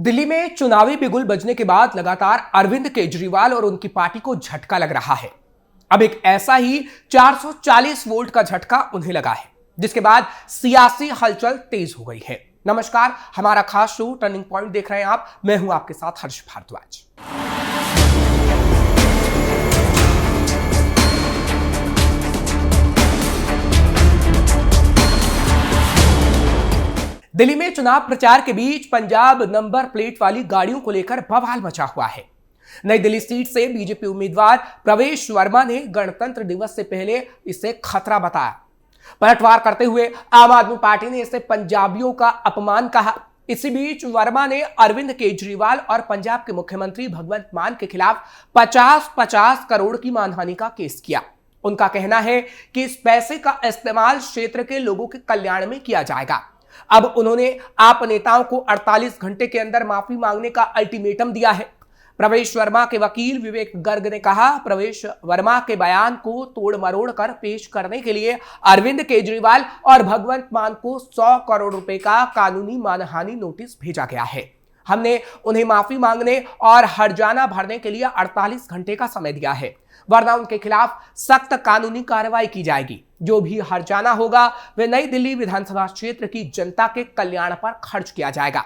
दिल्ली में चुनावी बिगुल बजने के बाद लगातार अरविंद केजरीवाल और उनकी पार्टी को झटका लग रहा है। अब एक ऐसा ही 440 वोल्ट का झटका उन्हें लगा है, जिसके बाद सियासी हलचल तेज हो गई है। नमस्कार, हमारा खास शो टर्निंग पॉइंट देख रहे हैं आप। मैं हूं आपके साथ हर्ष भारद्वाज। दिल्ली में चुनाव प्रचार के बीच पंजाब नंबर प्लेट वाली गाड़ियों को लेकर बवाल मचा हुआ है। नई दिल्ली सीट से बीजेपी उम्मीदवार प्रवेश वर्मा ने गणतंत्र दिवस से पहले इसे खतरा बताया। पलटवार करते हुए आम आदमी पार्टी ने इसे पंजाबियों का अपमान कहा। इसी बीच वर्मा ने अरविंद केजरीवाल और पंजाब के मुख्यमंत्री भगवंत मान के खिलाफ 50-50 करोड़ की मानहानि का केस किया। उनका कहना है कि इस पैसे का इस्तेमाल क्षेत्र के लोगों के कल्याण में किया जाएगा। अब उन्होंने आप नेताओं को 48 घंटे के अंदर माफी मांगने का अल्टीमेटम दिया है। प्रवेश वर्मा के वकील विवेक गर्ग ने कहा, प्रवेश वर्मा के बयान को तोड़ मरोड़ कर पेश करने के लिए अरविंद केजरीवाल और भगवंत मान को 100 करोड़ रुपए का कानूनी मानहानि नोटिस भेजा गया है। हमने उन्हें माफी मांगने और हर्जाना भरने के लिए 48 घंटे का समय दिया है, वरना उनके खिलाफ सख्त कानूनी कार्रवाई की जाएगी। जो भी हर्जाना होगा वह नई दिल्ली विधानसभा क्षेत्र की जनता के कल्याण पर खर्च किया जाएगा।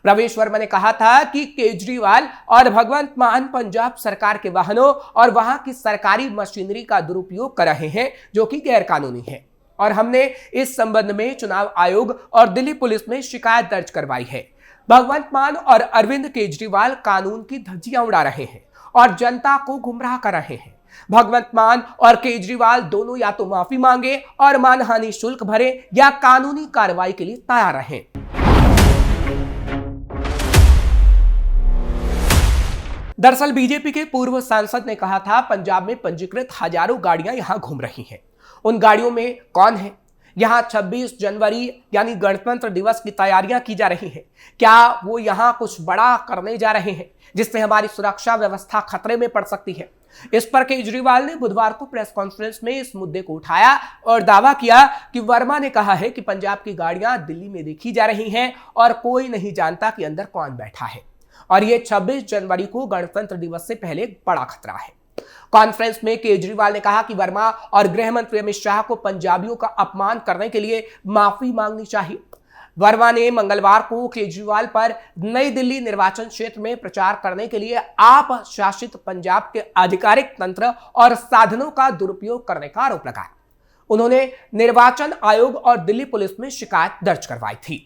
प्रवेश वर्मा ने कहा था कि केजरीवाल और भगवंत मान पंजाब सरकार के वाहनों और वहां की सरकारी मशीनरी का दुरुपयोग कर रहे हैं, जो कि गैर कानूनी है, और हमने इस संबंध में चुनाव आयोग और दिल्ली पुलिस में शिकायत दर्ज करवाई है। भगवंत मान और अरविंद केजरीवाल कानून की धज्जियां उड़ा रहे हैं और जनता को गुमराह कर रहे हैं। भगवंत मान और केजरीवाल दोनों या तो माफी मांगे और मानहानि शुल्क भरे या कानूनी कार्रवाई के लिए तैयार रहें। दरअसल बीजेपी के पूर्व सांसद ने कहा था, पंजाब में पंजीकृत हजारों गाड़ियां यहां घूम रही हैं। उन गाड़ियों में कौन है? यहां 26 जनवरी यानी गणतंत्र दिवस की तैयारियां की जा रही हैं। क्या वो यहां कुछ बड़ा करने जा रहे हैं जिससे हमारी सुरक्षा व्यवस्था खतरे में पड़ सकती है? इस पर केजरीवाल ने बुधवार को प्रेस कॉन्फ्रेंस में इस मुद्दे को उठाया और दावा किया कि वर्मा ने कहा है कि पंजाब की गाड़ियां दिल्ली में देखी जा रही हैं और कोई नहीं जानता कि अंदर कौन बैठा है, और यह 26 जनवरी को गणतंत्र दिवस से पहले बड़ा खतरा है। कॉन्फ्रेंस में केजरीवाल ने कहा कि वर्मा और गृह मंत्री अमित शाह को पंजाबियों का अपमान करने के लिए माफी मांगनी चाहिए। वर्मा ने मंगलवार को केजरीवाल पर नई दिल्ली निर्वाचन क्षेत्र में प्रचार करने के लिए आप शासित पंजाब के आधिकारिक तंत्र और साधनों का दुरुपयोग करने का आरोप लगाया। उन्होंने निर्वाचन आयोग और दिल्ली पुलिस में शिकायत दर्ज करवाई थी।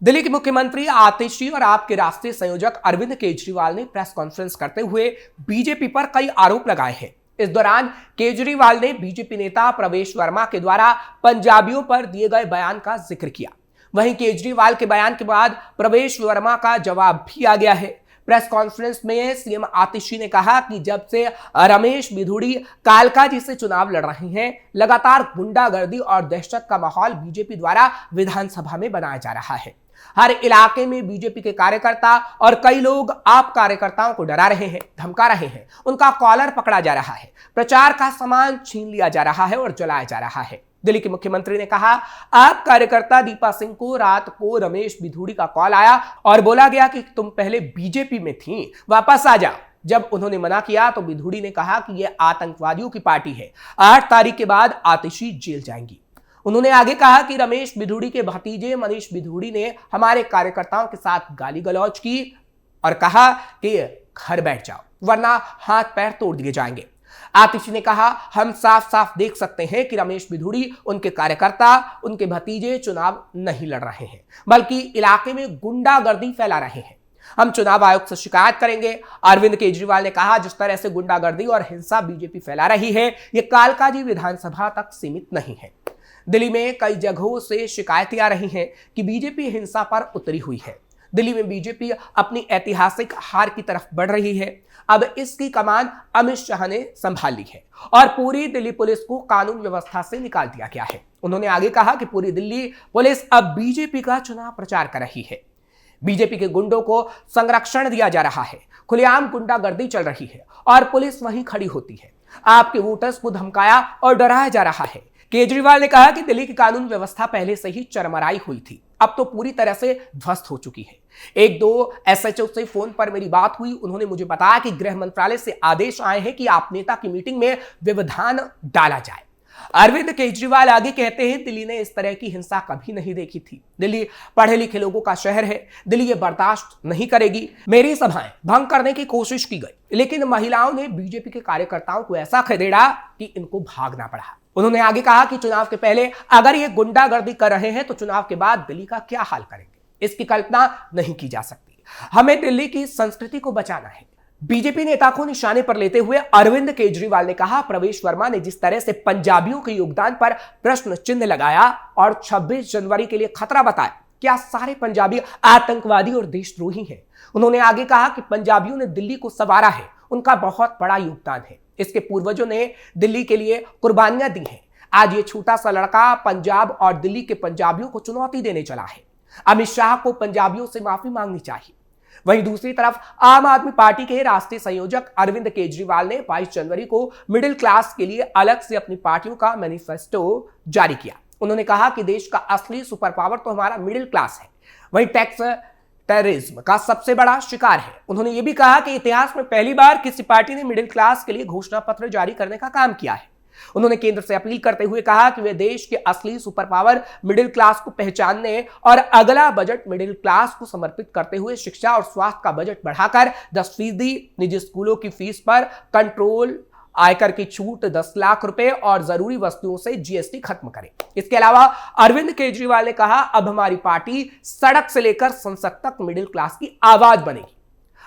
दिल्ली के मुख्यमंत्री आतिशी और आपके राष्ट्रीय संयोजक अरविंद केजरीवाल ने प्रेस कॉन्फ्रेंस करते हुए बीजेपी पर कई आरोप लगाए हैं। इस दौरान केजरीवाल ने बीजेपी नेता प्रवेश वर्मा के द्वारा पंजाबियों पर दिए गए बयान का जिक्र किया। वहीं केजरीवाल के बयान के बाद प्रवेश वर्मा का जवाब भी आ गया है। प्रेस कॉन्फ्रेंस में सीएम आतिशी ने कहा कि जब से रमेश बिधूड़ी कालकाजी से चुनाव लड़ रहे हैं, लगातार गुंडागर्दी और दहशत का माहौल बीजेपी द्वारा विधानसभा में बनाया जा रहा है। हर इलाके में बीजेपी के कार्यकर्ता और कई लोग आप कार्यकर्ताओं को डरा रहे हैं, धमका रहे हैं, उनका कॉलर पकड़ा जा रहा है, प्रचार का सामान छीन लिया जा रहा है और जलाया जा रहा है। दिल्ली के मुख्यमंत्री ने कहा, आप कार्यकर्ता दीपा सिंह को रात को रमेश बिधूड़ी का कॉल आया और बोला गया कि तुम पहले बीजेपी में थी, वापस आ जाओ। जब उन्होंने मना किया तो बिधूड़ी ने कहा कि यह आतंकवादियों की पार्टी है, 8 तारीख के बाद आतिशी जेल जाएंगी। उन्होंने आगे कहा कि रमेश बिधूड़ी के भतीजे मनीष बिधूड़ी ने हमारे कार्यकर्ताओं के साथ गाली गलौज की और कहा कि घर बैठ जाओ, वरना हाथ पैर तोड़ दिए जाएंगे। आतिशी ने कहा, हम साफ साफ देख सकते हैं कि रमेश बिधूड़ी, उनके कार्यकर्ता, उनके भतीजे चुनाव नहीं लड़ रहे हैं, बल्कि इलाके में गुंडागर्दी फैला रहे हैं। हम चुनाव आयोग से शिकायत करेंगे। अरविंद केजरीवाल ने कहा, जिस तरह से गुंडागर्दी और हिंसा बीजेपी फैला रही है, यह कालकाजी विधानसभा तक सीमित नहीं है। दिल्ली में कई जगहों से शिकायतें आ रही हैं कि बीजेपी हिंसा पर उतरी हुई है। दिल्ली में बीजेपी अपनी ऐतिहासिक हार की तरफ बढ़ रही है। अब इसकी कमान अमित शाह ने संभाल ली है और पूरी दिल्ली पुलिस को कानून व्यवस्था से निकाल दिया गया है। उन्होंने आगे कहा कि पूरी दिल्ली पुलिस अब बीजेपी का चुनाव प्रचार कर रही है। बीजेपी के गुंडों को संरक्षण दिया जा रहा है, खुलेआम गुंडागर्दी चल रही है और पुलिस वहीं खड़ी होती है। आपके वोटर्स को धमकाया और डराया जा रहा है। केजरीवाल ने कहा कि दिल्ली की कानून व्यवस्था पहले से ही चरमराई हुई थी, अब तो पूरी तरह से ध्वस्त हो चुकी है। एक दो एसएचओ से फोन पर मेरी बात हुई, उन्होंने मुझे बताया कि गृह मंत्रालय से आदेश आए हैं कि आप नेता की मीटिंग में व्यवधान डाला जाए। अरविंद केजरीवाल आगे कहते हैं, दिल्ली ने इस तरह की हिंसा कभी नहीं देखी थी। दिल्ली पढ़े लिखे लोगों का शहर है, दिल्ली ये बर्दाश्त नहीं करेगी। मेरी सभाएं भंग करने की कोशिश की गई, लेकिन महिलाओं ने बीजेपी के कार्यकर्ताओं को ऐसा खदेड़ा कि इनको भागना पड़ा। उन्होंने आगे कहा कि चुनाव के पहले अगर ये गुंडागर्दी कर रहे हैं तो चुनाव के बाद दिल्ली का क्या हाल करेंगे, इसकी कल्पना नहीं की जा सकती। हमें दिल्ली की संस्कृति को बचाना है। बीजेपी नेता को निशाने पर लेते हुए अरविंद केजरीवाल ने कहा, प्रवेश वर्मा ने जिस तरह से पंजाबियों के योगदान पर प्रश्न चिन्ह लगाया और 26 जनवरी के लिए खतरा बताया, क्या सारे पंजाबी आतंकवादी और देशद्रोही हैं? उन्होंने आगे कहा कि पंजाबियों ने दिल्ली को संवारा है, उनका बहुत बड़ा योगदान है। इसके पूर्वजों ने दिल्ली के लिए कुर्बानियां दी हैं। आज ये छोटा सा लड़का पंजाब और दिल्ली के पंजाबियों को चुनौती देने चला है। अमित शाह को पंजाबियों से माफी मांगनी चाहिए। वहीं दूसरी तरफ आम आदमी पार्टी के राष्ट्रीय संयोजक अरविंद केजरीवाल ने 22 जनवरी को मिडिल क्लास के लिए अलग से अपनी पार्टियों का मैनिफेस्टो जारी किया। उन्होंने कहा कि देश का असली सुपर पावर तो हमारा मिडिल क्लास है, वहीं टैक्स टेररिज्म का सबसे बड़ा शिकार है। उन्होंने यह भी कहा कि इतिहास में पहली बार किसी पार्टी ने मिडिल क्लास के लिए घोषणा पत्र जारी करने का काम किया है। उन्होंने केंद्र से अपील करते हुए कहा कि वे देश के असली सुपर पावर मिडिल क्लास को पहचानने और अगला बजट मिडिल क्लास को समर्पित करते हुए शिक्षा और स्वास्थ्य का बजट बढ़ाकर 10% निजी स्कूलों की फीस पर कंट्रोल, आयकर की छूट 10 लाख रुपए और जरूरी वस्तुओं से जीएसटी खत्म करें। इसके अलावा अरविंद केजरीवाल ने कहा, अब हमारी पार्टी सड़क से लेकर संसद तक मिडिल क्लास की आवाज बनेगी।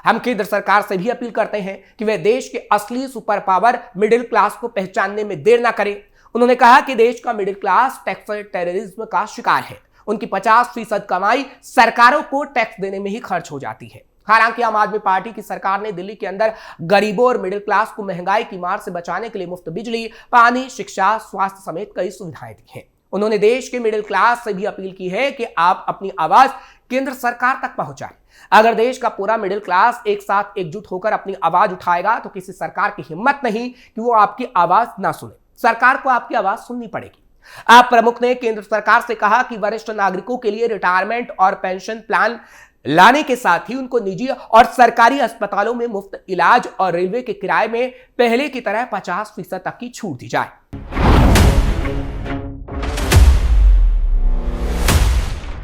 हम केंद्र सरकार से भी अपील करते हैं कि वे देश के असली सुपर पावर मिडिल क्लास को पहचानने में देर ना करें। उन्होंने कहा कि देश का मिडिल क्लास टैक्स टेररिज्म का शिकार है। उनकी 50% कमाई सरकारों को टैक्स देने में ही खर्च हो जाती है। हालांकि आम आदमी पार्टी की सरकार ने दिल्ली के अंदर गरीबों और मिडिल क्लास को महंगाई की मार से बचाने के लिए मुफ्त बिजली, पानी, शिक्षा, स्वास्थ्य समेत कई सुविधाएं दी हैं। उन्होंने देश के मिडिल क्लास से भी अपील की है कि आप अपनी आवाज केंद्र सरकार तक पहुंचाएं। अगर देश का पूरा मिडिल क्लास एक साथ एकजुट होकर अपनी आवाज उठाएगा तो किसी सरकार की हिम्मत नहीं कि वो आपकी आवाज ना सुने। सरकार को आपकी आवाज सुननी पड़ेगी। आप प्रमुख ने केंद्र सरकार से कहा कि वरिष्ठ नागरिकों के लिए रिटायरमेंट और पेंशन प्लान लाने के साथ ही उनको निजी और सरकारी अस्पतालों में मुफ्त इलाज और रेलवे के किराए में पहले की तरह 50% तक की छूट दी जाए।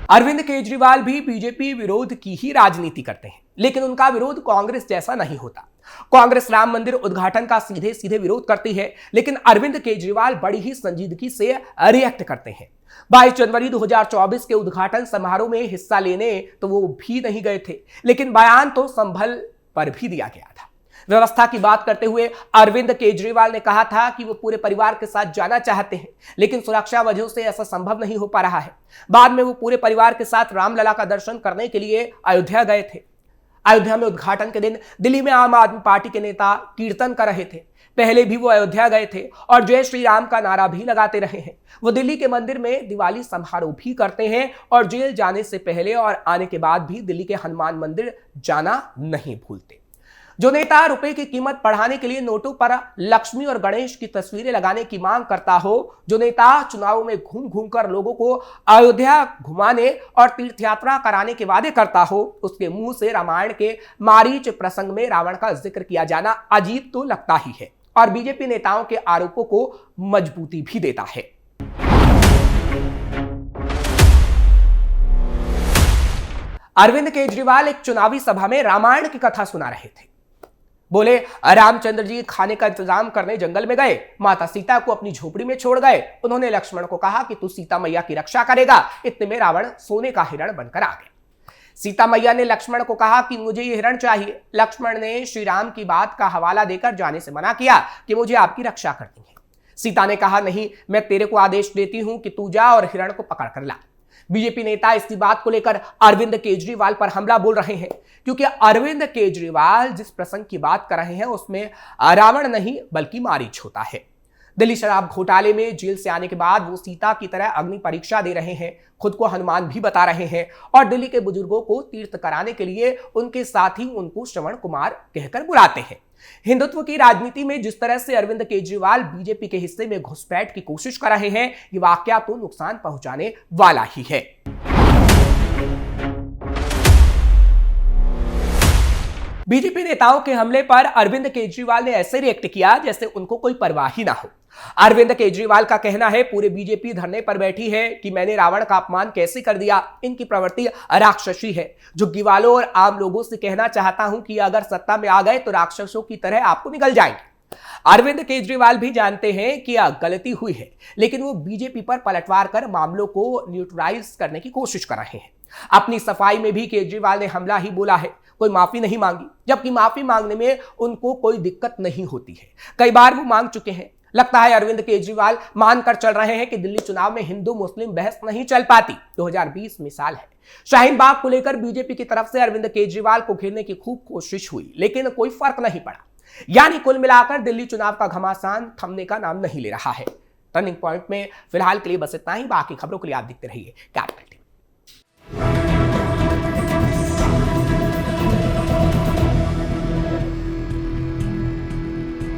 अरविंद केजरीवाल भी बीजेपी विरोध की ही राजनीति करते हैं, लेकिन उनका विरोध कांग्रेस जैसा नहीं होता। कांग्रेस राम मंदिर उद्घाटन का सीधे सीधे विरोध करती है, लेकिन अरविंद केजरीवाल बड़ी ही संजीदगी से रिएक्ट करते हैं। 22 जनवरी 2024 के उद्घाटन समारोह में हिस्सा लेने तो वो भी नहीं गए थे, लेकिन बयान तो संभल पर भी दिया गया था। व्यवस्था की बात करते हुए अरविंद केजरीवाल ने कहा था कि वो पूरे परिवार के साथ जाना चाहते हैं, लेकिन सुरक्षा वजहों से ऐसा संभव नहीं हो पा रहा है। बाद में वो पूरे परिवार के साथ रामलला का दर्शन करने के लिए अयोध्या गए थे। अयोध्या में उद्घाटन के दिन दिल्ली में आम आदमी पार्टी के नेता कीर्तन कर रहे थे। पहले भी वो अयोध्या गए थे और जय श्री राम का नारा भी लगाते रहे हैं। वो दिल्ली के मंदिर में दिवाली समारोह भी करते हैं और जेल जाने से पहले और आने के बाद भी दिल्ली के हनुमान मंदिर जाना नहीं भूलते। जो नेता रुपए की कीमत बढ़ाने के लिए नोटों पर लक्ष्मी और गणेश की तस्वीरें लगाने की मांग करता हो, जो नेता चुनावों में घूम घूम कर लोगों को अयोध्या घुमाने और तीर्थ यात्रा कराने के वादे करता हो, उसके मुंह से रामायण के मारीच प्रसंग में रावण का जिक्र किया जाना अजीब तो लगता ही है और बीजेपी नेताओं के आरोपों को मजबूती भी देता है। अरविंद केजरीवाल एक चुनावी सभा में रामायण की कथा सुना रहे थे। बोले, रामचंद्र जी खाने का इंतजाम करने जंगल में गए, माता सीता को अपनी झोपड़ी में छोड़ गए। उन्होंने लक्ष्मण को कहा कि तू सीता मैया की रक्षा करेगा। इतने में रावण सोने का हिरण बनकर आ गया। सीता मैया ने लक्ष्मण को कहा कि मुझे ये हिरण चाहिए। लक्ष्मण ने श्री राम की बात का हवाला देकर जाने से मना किया कि मुझे आपकी रक्षा करनी है। सीता ने कहा, नहीं, मैं तेरे को आदेश देती हूं कि तू जा और हिरण को पकड़ कर ला। बीजेपी नेता इसी बात को लेकर अरविंद केजरीवाल पर हमला बोल रहे हैं, क्योंकि अरविंद केजरीवाल जिस प्रसंग की बात कर रहे हैं उसमें रावण नहीं बल्कि मारीच होता है। दिल्ली शराब घोटाले में जेल से आने के बाद वो सीता की तरह अग्नि परीक्षा दे रहे हैं, खुद को हनुमान भी बता रहे हैं और दिल्ली के बुजुर्गों को तीर्थ कराने के लिए उनके साथ ही उनको श्रवण कुमार कहकर बुलाते हैं। हिंदुत्व की राजनीति में जिस तरह से अरविंद केजरीवाल बीजेपी के हिस्से में घुसपैठ की कोशिश कर रहे हैं, ये वाकया तो नुकसान पहुंचाने वाला ही है। बीजेपी नेताओं के हमले पर अरविंद केजरीवाल ने ऐसे रिएक्ट किया जैसे उनको कोई परवाह ही ना हो। अरविंद केजरीवाल का कहना है, पूरे बीजेपी धरने पर बैठी है कि मैंने रावण का अपमान कैसे कर दिया। इनकी प्रवृत्ति राक्षसी है। झुग्गीवालों और आम लोगों से कहना चाहता हूं कि अगर सत्ता में आ गए तो राक्षसों की तरह आपको निगल जाएंगे। अरविंद केजरीवाल भी जानते हैं कि गलती हुई है, लेकिन वो बीजेपी पर पलटवार कर मामलों को न्यूट्रलाइज करने की कोशिश कर रहे हैं। अपनी सफाई में भी केजरीवाल ने हमला ही बोला है, कोई माफी नहीं मांगी, जबकि माफी मांगने में उनको कोई दिक्कत नहीं होती है। कई बार वो मांग चुके हैं। लगता है अरविंद केजरीवाल मानकर चल रहे हैं कि दिल्ली चुनाव में हिंदू मुस्लिम बहस नहीं चल पाती। 2020 मिसाल है। शाहीन बाग को लेकर बीजेपी की तरफ से अरविंद केजरीवाल को घेरने की खूब कोशिश हुई, लेकिन कोई फर्क नहीं पड़ा। यानी कुल मिलाकर दिल्ली चुनाव का घमासान थमने का नाम नहीं ले रहा है। टर्निंग पॉइंट में फिलहाल के लिए बस इतना ही। बाकी खबरों के लिए आप देखते रहिए कैपिटल।